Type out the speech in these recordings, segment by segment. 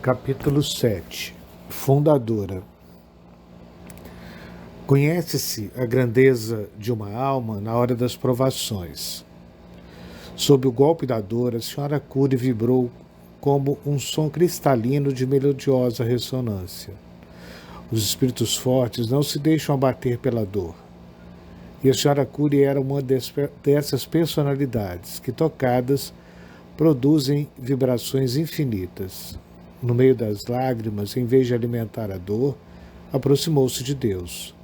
Capítulo 7. Fundadora. Conhece-se a grandeza de uma alma na hora das provações. Sob o golpe da dor, a senhora Cury vibrou como um som cristalino de melodiosa ressonância. Os espíritos fortes não se deixam abater pela dor. E a senhora Cury era uma dessas personalidades que, tocadas, produzem vibrações infinitas. No meio das lágrimas, em vez de alimentar a dor, aproximou-se de Deus.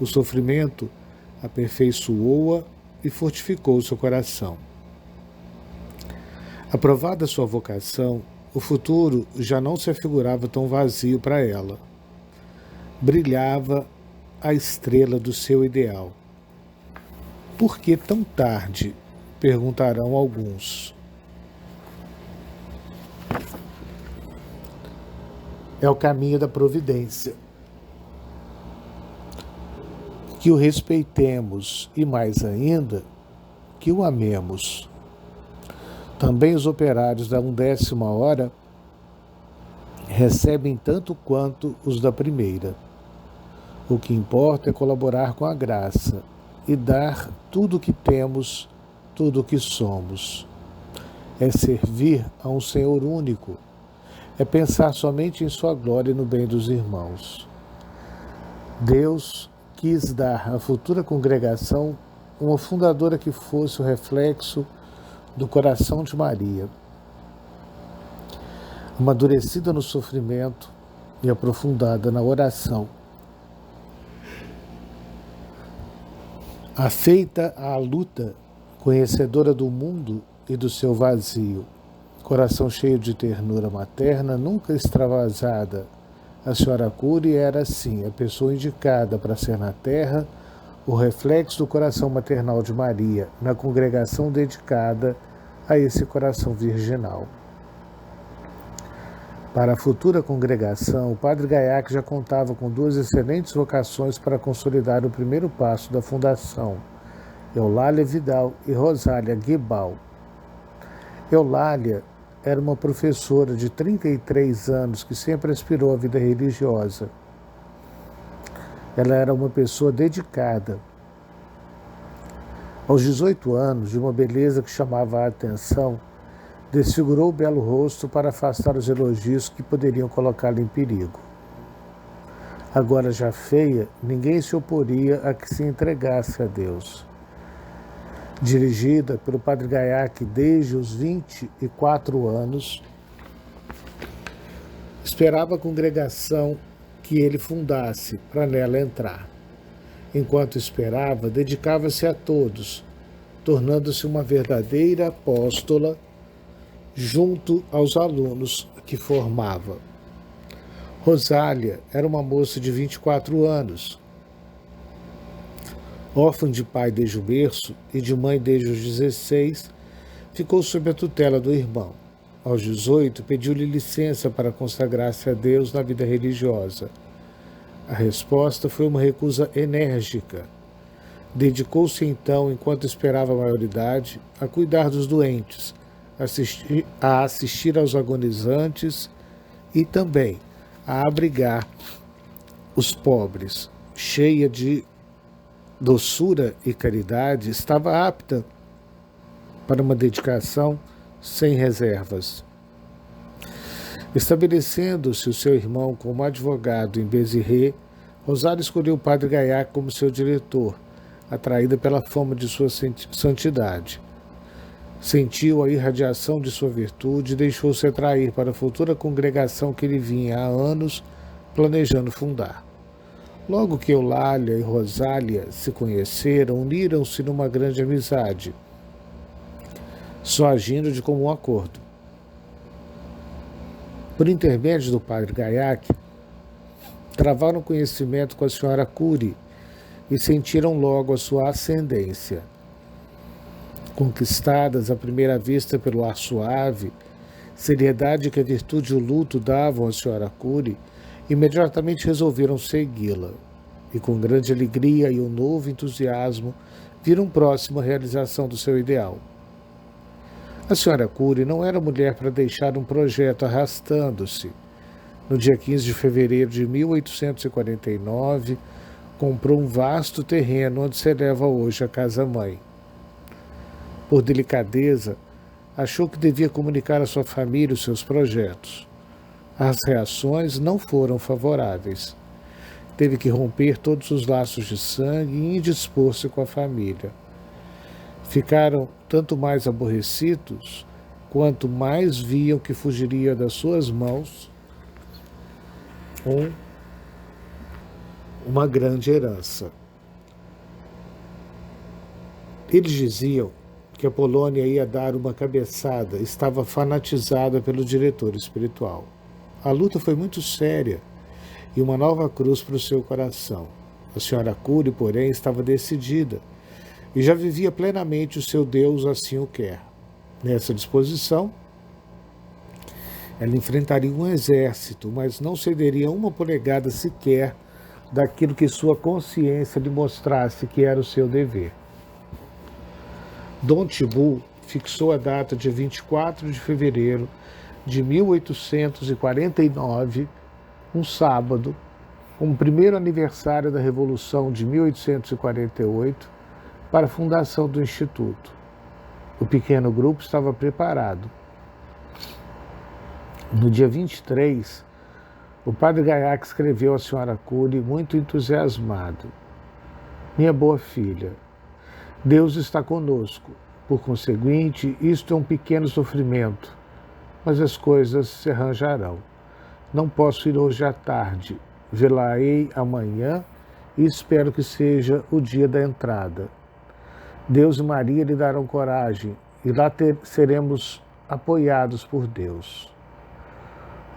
O sofrimento aperfeiçoou-a e fortificou seu coração. Aprovada sua vocação, o futuro já não se afigurava tão vazio para ela. Brilhava a estrela do seu ideal. Por que tão tarde? Perguntarão alguns. É o caminho da providência. Que o respeitemos e, mais ainda, que o amemos. Também os operários da 11ª hora recebem tanto quanto os da primeira. O que importa é colaborar com a graça e dar tudo o que temos, tudo o que somos. É servir a um Senhor único. É pensar somente em sua glória e no bem dos irmãos. Deus quis dar à futura congregação uma fundadora que fosse o reflexo do coração de Maria, amadurecida no sofrimento e aprofundada na oração, afeita à luta, conhecedora do mundo e do seu vazio, coração cheio de ternura materna, nunca extravasada. A senhora Cury era, assim, a pessoa indicada para ser na terra o reflexo do coração maternal de Maria, na congregação dedicada a esse coração virginal. Para a futura congregação, o padre Gaiac já contava com 2 excelentes vocações para consolidar o primeiro passo da fundação: Eulália Vidal e Rosália Guibal. Eulália era uma professora de 33 anos que sempre aspirou à vida religiosa. Ela era uma pessoa dedicada. Aos 18 anos, de uma beleza que chamava a atenção, desfigurou o belo rosto para afastar os elogios que poderiam colocá-la em perigo. Agora já feia, ninguém se oporia a que se entregasse a Deus. Dirigida pelo padre Gaiac desde os 24 anos, esperava a congregação que ele fundasse para nela entrar. Enquanto esperava, dedicava-se a todos, tornando-se uma verdadeira apóstola junto aos alunos que formava. Rosália era uma moça de 24 anos, órfã de pai desde o berço e de mãe desde os 16, ficou sob a tutela do irmão. Aos 18, pediu-lhe licença para consagrar-se a Deus na vida religiosa. A resposta foi uma recusa enérgica. Dedicou-se então, enquanto esperava a maioridade, a cuidar dos doentes, a assistir aos agonizantes e também a abrigar os pobres. Cheia de doçura e caridade, estava apta para uma dedicação sem reservas. Estabelecendo-se o seu irmão como advogado em Béziers, Rosália escolheu o padre Gaiac como seu diretor, atraída pela fama de sua santidade. Sentiu a irradiação de sua virtude e deixou-se atrair para a futura congregação que ele vinha há anos planejando fundar. Logo que Eulália e Rosália se conheceram, uniram-se numa grande amizade, só agindo de comum acordo. Por intermédio do padre Gaiac, travaram conhecimento com a senhora Cury e sentiram logo a sua ascendência. Conquistadas à primeira vista pelo ar suave, seriedade que a virtude e o luto davam à senhora Cury, imediatamente resolveram segui-la, e com grande alegria e um novo entusiasmo viram próximo a realização do seu ideal. A senhora Cury não era mulher para deixar um projeto arrastando-se, No dia 15 de fevereiro de 1849, comprou um vasto terreno onde se eleva hoje a casa-mãe. Por delicadeza, achou que devia comunicar à sua família os seus projetos. As reações não foram favoráveis. Teve que romper todos os laços de sangue e indispor-se com a família. Ficaram tanto mais aborrecidos, quanto mais viam que fugiria das suas mãos uma grande herança. Eles diziam que a Polônia ia dar uma cabeçada, estava fanatizada pelo diretor espiritual. A luta foi muito séria e uma nova cruz para o seu coração. A senhora Cury, porém, estava decidida e já vivia plenamente o seu Deus assim o quer. Nessa disposição, ela enfrentaria um exército, mas não cederia uma polegada sequer daquilo que sua consciência lhe mostrasse que era o seu dever. Dom Thibault fixou a data de 24 de fevereiro de 1849, um sábado, como primeiro aniversário da Revolução de 1848, para a fundação do Instituto. O pequeno grupo estava preparado. No dia 23, o padre Gaiac escreveu à senhora Cury muito entusiasmado: minha boa filha, Deus está conosco. Por conseguinte, isto é um pequeno sofrimento, mas as coisas se arranjarão. Não posso ir hoje à tarde, vê-la-ei amanhã e espero que seja o dia da entrada. Deus e Maria lhe darão coragem e lá seremos apoiados por Deus.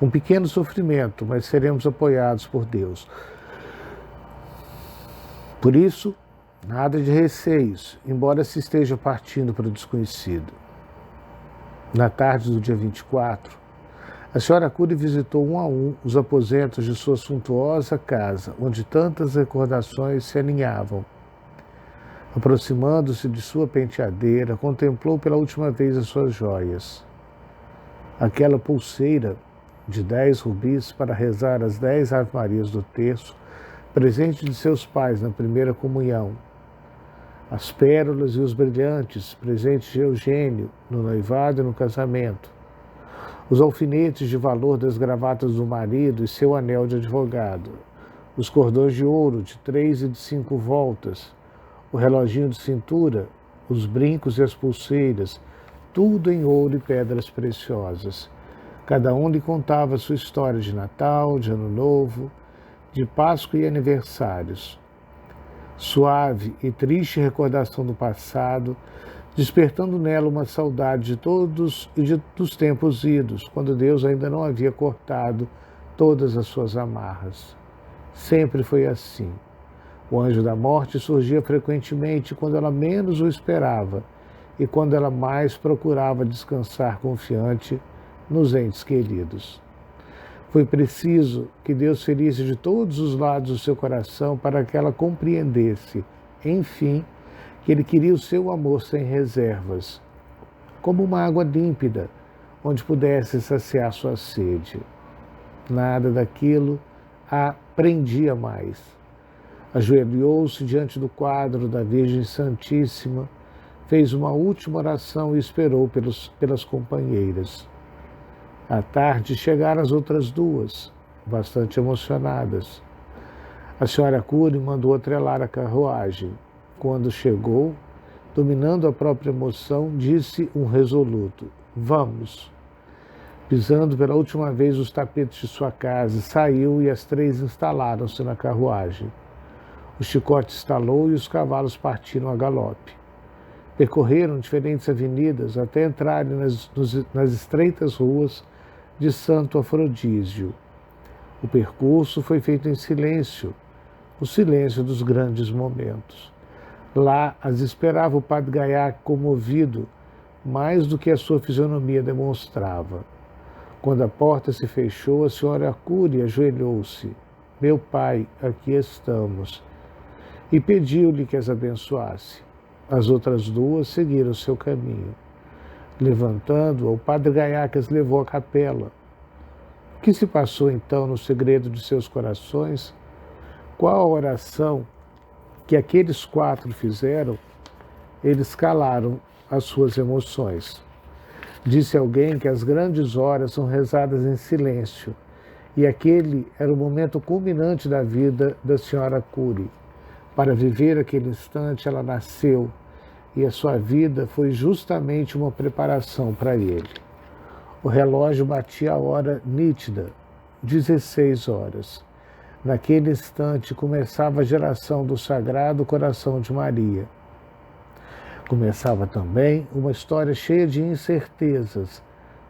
Um pequeno sofrimento, mas seremos apoiados por Deus. Por isso, nada de receios, embora se esteja partindo para o desconhecido. Na tarde do dia 24, a senhora Cury visitou um a um os aposentos de sua suntuosa casa, onde tantas recordações se aninhavam. Aproximando-se de sua penteadeira, contemplou pela última vez as suas joias. Aquela pulseira de 10 rubis para rezar as 10 ave-marias do terço, presente de seus pais na primeira comunhão. As pérolas e os brilhantes, presentes de Eugênio no noivado e no casamento. Os alfinetes de valor das gravatas do marido e seu anel de advogado. Os cordões de ouro de 3 e de 5 voltas. O reloginho de cintura, os brincos e as pulseiras, tudo em ouro e pedras preciosas. Cada um lhe contava sua história de Natal, de Ano Novo, de Páscoa e aniversários. Suave e triste recordação do passado, despertando nela uma saudade de todos e dos tempos idos, quando Deus ainda não havia cortado todas as suas amarras. Sempre foi assim. O anjo da morte surgia frequentemente quando ela menos o esperava e quando ela mais procurava descansar confiante nos entes queridos. Foi preciso que Deus ferisse de todos os lados o seu coração para que ela compreendesse, enfim, que Ele queria o seu amor sem reservas, como uma água límpida, onde pudesse saciar sua sede. Nada daquilo a prendia mais. Ajoelhou-se diante do quadro da Virgem Santíssima, fez uma última oração e esperou pelas companheiras. À tarde chegaram as outras duas, bastante emocionadas. A senhora Cury mandou atrelar a carruagem. Quando chegou, dominando a própria emoção, disse um resoluto: vamos. Pisando pela última vez os tapetes de sua casa, saiu e as 3 instalaram-se na carruagem. O chicote estalou e os cavalos partiram a galope. Percorreram diferentes avenidas até entrarem nas estreitas ruas de Santo Afrodísio. O percurso foi feito em silêncio, o silêncio dos grandes momentos. Lá as esperava o padre Gaiac comovido, mais do que a sua fisionomia demonstrava. Quando a porta se fechou, a senhora Cury ajoelhou-se. Meu pai, aqui estamos. E pediu-lhe que as abençoasse. As outras duas seguiram seu caminho. Levantando-a, o padre Gaiac as levou à capela. que se passou então no segredo de seus corações? Qual a oração que aqueles 4 fizeram? Eles calaram as suas emoções. Disse alguém que as grandes horas são rezadas em silêncio, e aquele era o momento culminante da vida da senhora Curie. Para viver aquele instante, ela nasceu, e a sua vida foi justamente uma preparação para ele. O relógio batia a hora nítida, 16 horas. Naquele instante começava a geração do Sagrado Coração de Maria. Começava também uma história cheia de incertezas,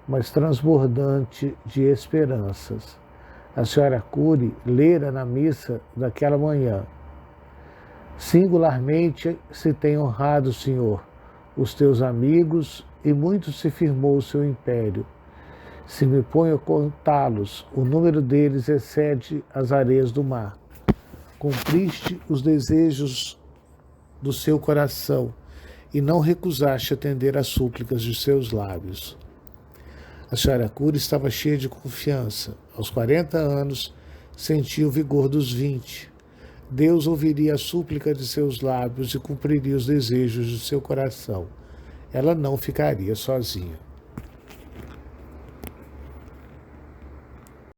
mas transbordante de esperanças. A senhora Curie lera na missa daquela manhã: singularmente se tem honrado, Senhor, os teus amigos, e muito se firmou o seu império. Se me ponho a contá-los, o número deles excede as areias do mar. Cumpriste os desejos do seu coração e não recusaste atender às súplicas de seus lábios. A senhora Curie estava cheia de confiança. Aos 40 anos, sentia o vigor dos 20. Deus ouviria a súplica de seus lábios e cumpriria os desejos de seu coração. Ela não ficaria sozinha.